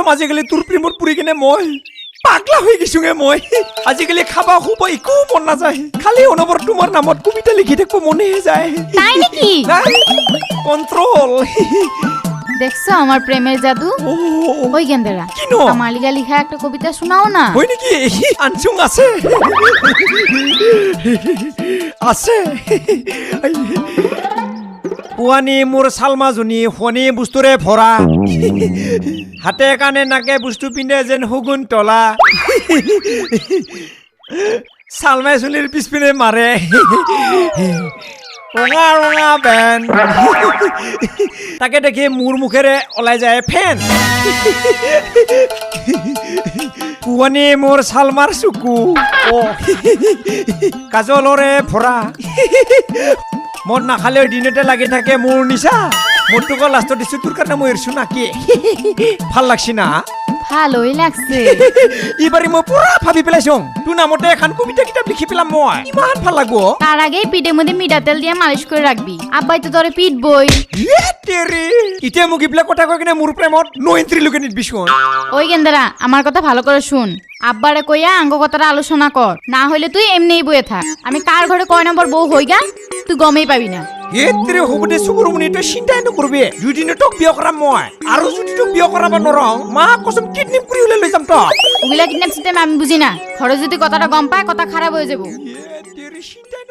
কসম আজিকালি তোৰ প্ৰেমত পৰি কিনে মই পাগলা হৈ গৈছোগে মই আজিকালি খাবা খুব একো মন নাযায় খালি অনবৰ তোমাৰ নামত কবিতা লিখি থাকিব মনে যায় তাই নেকি কন্ট্রোল দেখছো আমার প্রেমের জাদু ওই গেন্দেরা আমার লিগা লিখা একটা কবিতা শোনাও না হয় নাকি আনসুং আছে আছে পুৱানি মোৰ চালমাজনী শনি বস্তুৰে ভৰা হাতে কানে নাকে বস্তু পিন্ধে যেন হুগুন তলা চালমাই চুলিৰ পিছপিনে মাৰে ৰঙা ৰঙা বেন তাকে দেখি মোৰ মুখেৰে ওলাই যায় ফেন পুৱানি মোৰ চালমাৰ চকু কাজলৰে ভৰা মদ নাখালেও দিনতে লাগি থাকে মোৰ নিচা মদটোক লাষ্টত দিছো তোৰ কাৰণে মই এৰিছো নাকি ভাল লাগছি না ভালোই লাগছে এবারে মই পুরা ভাবি পেলাইছো তোৰ নামতে এখন কবিতা কিতাপ লিখি পেলাম মই ইমান ভাল লাগবো তার আগে পিঠের মধ্যে মিঠা তেল দিয়ে মালিশ করে রাখবি আব্বাই তো তোরে পিটবই তেরি ইতে মুখ ইবলা কথা কই কিনে মোর প্রেমত নো এন্ট্রি লুকে নিবি শুন ওই গেন্দারা আমার কথা ভালো করে শুন আব্বারে কইয়া আঙ্গ কথাটা আলোচনা কর না হইলে তুই এমনিই বইয়ে থাক আমি কার ঘরে কয় নম্বর বউ হই গা তুই গমেই পাবি না তেরে হবদে সুগুরমনি তো চিন্তাই নকৰবি দুই দিনে তোক বিয়া কৰাম মই আৰু যদি তোক বিয়া কৰাব নৰং মা কসম কিডনি পুৰি উলাই লৈ যাম তো ওগুলা কিডন্যাপ সিস্টেম আমি বুঝি না ঘরে যদি কথাটা গম পায় কথা খারাপ হয়ে যাবো তেরে চিন্তাই